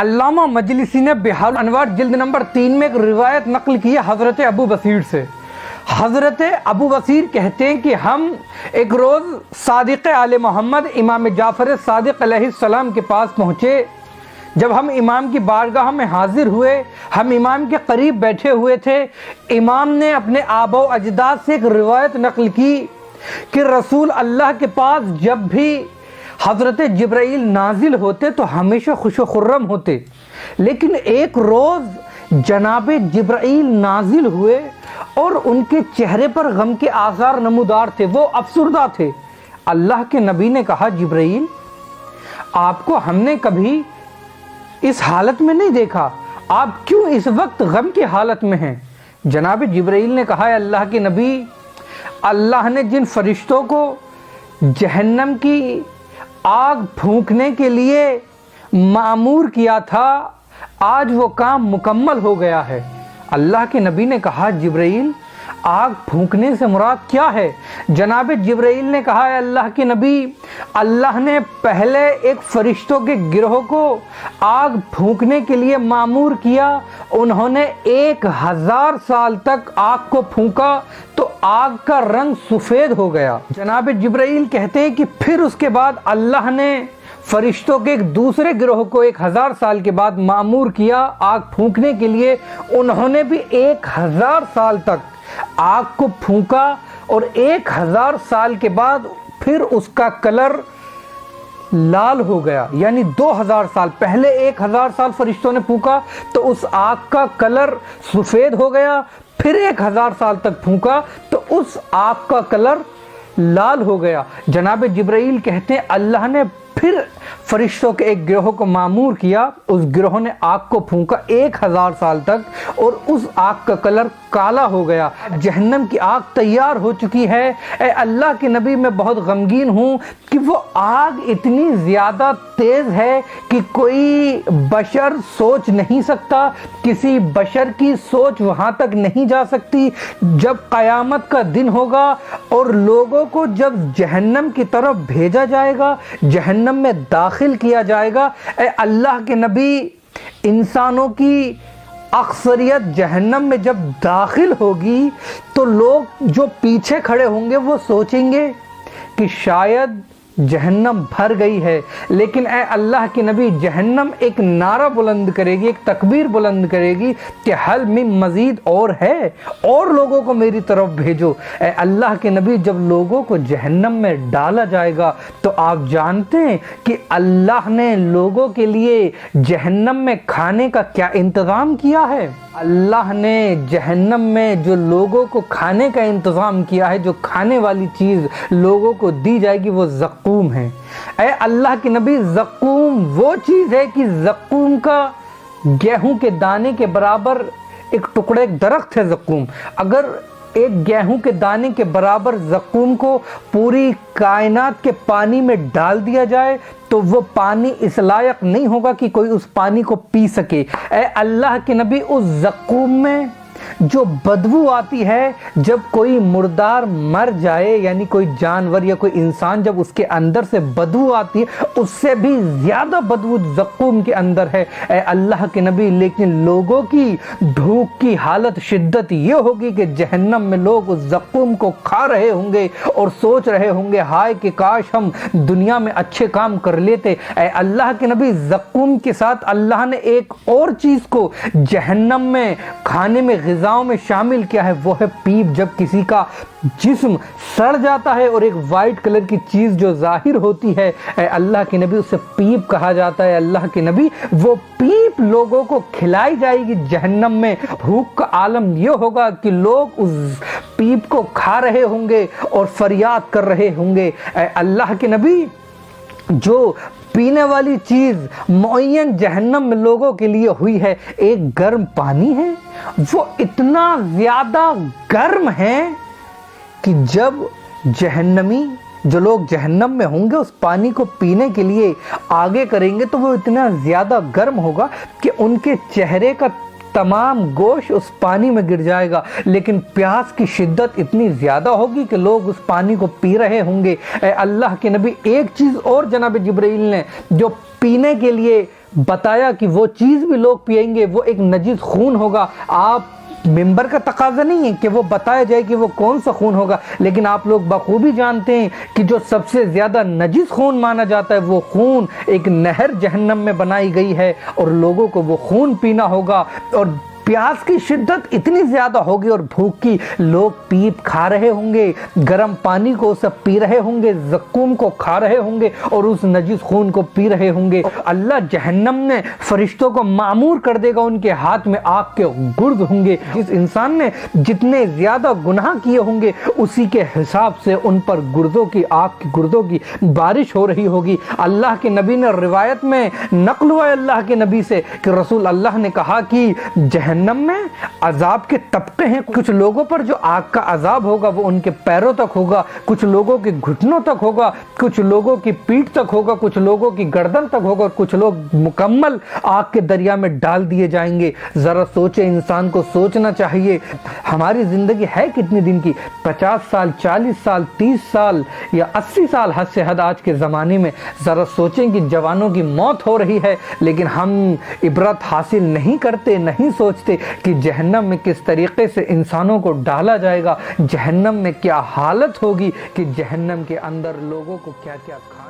علامہ مجلسی نے بحار الانوار جلد نمبر 3 میں ایک روایت نقل کی ہے حضرت ابو بصیر سے۔ حضرت ابو بصیر کہتے ہیں کہ ہم ایک روز صادق آل محمد امام جعفر صادق علیہ السلام کے پاس پہنچے۔ جب ہم امام کی بارگاہ میں حاضر ہوئے، ہم امام کے قریب بیٹھے ہوئے تھے، امام نے اپنے آباء و اجداد سے ایک روایت نقل کی کہ رسول اللہ کے پاس جب بھی حضرت جبرائیل نازل ہوتے تو ہمیشہ خوش و خرم ہوتے، لیکن ایک روز جناب جبرائیل نازل ہوئے اور ان کے چہرے پر غم کے آثار نمودار تھے، وہ افسردہ تھے۔ اللہ کے نبی نے کہا جبرائیل آپ کو ہم نے کبھی اس حالت میں نہیں دیکھا، آپ کیوں اس وقت غم کی حالت میں ہیں؟ جناب جبرائیل نے کہا اللہ کے نبی، اللہ نے جن فرشتوں کو جہنم کی آگ پھونکنے کے لیے مأمور کیا تھا آج وہ کام مکمل ہو گیا ہے۔ اللہ کے نبی نے کہا جبرائیل آگ پھونکنے سے مراد کیا ہے؟ جناب جبرائیل نے کہا اے اللہ کے نبی، اللہ نے پہلے ایک فرشتوں کے گروہ کو آگ پھونکنے کے لیے مأمور کیا، انہوں نے 1000 سال تک آگ کو پھونکا تو آگ کا رنگ سفید ہو گیا۔ جناب جبرائیل کہتے ہیں کہ پھر اس کے بعد اللہ نے فرشتوں کے ایک دوسرے گروہ کو 1000 سال کے بعد مأمور کیا آگ پھونکنے کے لیے، انہوں نے بھی 1000 سال تک آگ کو پھونکا اور 1000 سال کے بعد پھر اس کا کلر لال ہو گیا، یعنی 2000 سال پہلے 1000 سال فرشتوں نے پھونکا تو اس آگ کا کلر سفید ہو گیا، پھر 1000 سال تک پھونکا تو اس آگ کا کلر لال ہو گیا۔ جناب جبرائیل کہتے ہیں اللہ نے پھر فرشتوں کے ایک گروہ کو مأمور کیا، اس گروہ نے آگ کو پھونکا 1000 سال تک اور اس آگ کا کلر کالا ہو گیا۔ جہنم کی آگ تیار ہو چکی ہے۔ اے اللہ کے نبی میں بہت غمگین ہوں کہ وہ آگ اتنی زیادہ تیز ہے کہ کوئی بشر سوچ نہیں سکتا، کسی بشر کی سوچ وہاں تک نہیں جا سکتی۔ جب قیامت کا دن ہوگا اور لوگوں کو جب جہنم کی طرف بھیجا جائے گا، جہنم میں داخل کیا جائے گا، اے اللہ کے نبی انسانوں کی اکثریت جہنم میں جب داخل ہوگی تو لوگ جو پیچھے کھڑے ہوں گے وہ سوچیں گے کہ شاید جہنم بھر گئی ہے، لیکن اے اللہ کے نبی جہنم ایک نعرہ بلند کرے گی، ایک تکبیر بلند کرے گی کہ حل من مزید اور ہے، اور لوگوں کو میری طرف بھیجو۔ اے اللہ کے نبی جب لوگوں کو جہنم میں ڈالا جائے گا تو آپ جانتے ہیں کہ اللہ نے لوگوں کے لیے جہنم میں کھانے کا کیا انتظام کیا ہے؟ اللہ نے جہنم میں جو لوگوں کو کھانے کا انتظام کیا ہے، جو کھانے والی چیز لوگوں کو دی جائے گی وہ زقوم ہے۔ اے اللہ کے نبی زقوم وہ چیز ہے کہ زقوم کا گیہوں کے دانے کے برابر ایک ٹکڑا، ایک درخت ہے زقوم۔ اگر ایک گیہوں کے دانے کے برابر زقوم کو پوری کائنات کے پانی میں ڈال دیا جائے تو وہ پانی اس لائق نہیں ہوگا کہ کوئی اس پانی کو پی سکے۔ اے اللہ کے نبی اس زقوم میں جو بدبو آتی ہے جب کوئی مردار مر جائے، یعنی کوئی جانور یا کوئی انسان جب اس کے اندر سے بدبو آتی ہے، اس سے بھی زیادہ بدبو زقوم کے اندر ہے۔ اے اللہ کے نبی لیکن لوگوں کی بھوک کی حالت شدت یہ ہوگی کہ جہنم میں لوگ اس زقوم کو کھا رہے ہوں گے اور سوچ رہے ہوں گے ہائے کہ کاش ہم دنیا میں اچھے کام کر لیتے۔ اے اللہ کے نبی زقوم کے ساتھ اللہ نے ایک اور چیز کو جہنم میں کھانے میں غذاؤں میں شامل کیا ہے، وہ ہے پیپ۔ جب کسی کا جسم سڑ جاتا ہے اور ایک وائٹ کلر کی چیز جو ظاہر ہوتی ہے، اے اللہ کے نبی اسے پیپ کہا جاتا ہے۔ اللہ کے نبی وہ پیپ لوگوں کو کھلائی جائے گی جہنم میں۔ بھوک کا عالم یہ ہوگا کہ لوگ اس پیپ کو کھا رہے ہوں گے اور فریاد کر رہے ہوں گے۔ اے اللہ کے نبی جو پینے والی چیز معین جہنم میں لوگوں کے لیے ہوئی ہے، ایک گرم پانی ہے، وہ اتنا زیادہ گرم ہے کہ جب جہنمی جو لوگ جہنم میں ہوں گے اس پانی کو پینے کے لیے آگے کریں گے تو وہ اتنا زیادہ گرم ہوگا کہ ان کے چہرے کا تمام گوشت اس پانی میں گر جائے گا، لیکن پیاس کی شدت اتنی زیادہ ہوگی کہ لوگ اس پانی کو پی رہے ہوں گے۔ اے اللہ کے نبی ایک چیز اور جناب جبرائیل نے جو پینے کے لیے بتایا کہ وہ چیز بھی لوگ پئیں گے وہ ایک نجس خون ہوگا. آپ ممبر کا تقاضا نہیں ہے کہ وہ بتایا جائے کہ وہ کون سا خون ہوگا, لیکن آپ لوگ بخوبی جانتے ہیں کہ جو سب سے زیادہ نجس خون مانا جاتا ہے وہ خون ایک نہر جہنم میں بنائی گئی ہے, اور لوگوں کو وہ خون پینا ہوگا. اور پیاس کی شدت اتنی زیادہ ہوگی اور بھوک کی, لوگ پیپ کھا رہے ہوں گے, گرم پانی کو سب پی رہے ہوں گے, زقوم کو کھا رہے ہوں گے اور اس نجس خون کو پی رہے ہوں گے. اللہ جہنم نے فرشتوں کو معمور کر دے گا, ان کے ہاتھ میں آگ کے گرد ہوں گے. جس انسان نے جتنے زیادہ گناہ کیے ہوں گے اسی کے حساب سے ان پر گردوں کی آگ کی گردوں کی بارش ہو رہی ہوگی. اللہ کے نبی نے روایت میں نقل ہوا اللہ کے نبی سے کہ رسول اللہ نے کہا کہ جہنم میں عذاب کے طبقے ہیں. کچھ لوگوں پر جو آگ کا عذاب ہوگا وہ ان کے پیروں تک ہوگا, کچھ لوگوں کے گھٹنوں تک ہوگا, کچھ لوگوں کی پیٹھ تک ہوگا, کچھ لوگوں کی گردن تک ہوگا, اور کچھ لوگ مکمل آگ کے دریا میں ڈال دیے جائیں گے. ذرا سوچے, انسان کو سوچنا چاہیے ہماری زندگی ہے کتنی دن کی, 50 سال, 40 سال, 30 سال یا 80 سال حد سے حد آج کے زمانے میں. ذرا سوچیں کہ جوانوں کی موت ہو رہی ہے لیکن ہم عبرت حاصل نہیں کرتے, نہیں سوچتے کہ جہنم میں کس طریقے سے انسانوں کو ڈالا جائے گا, جہنم میں کیا حالت ہوگی, کہ جہنم کے اندر لوگوں کو کیا کیا کھانا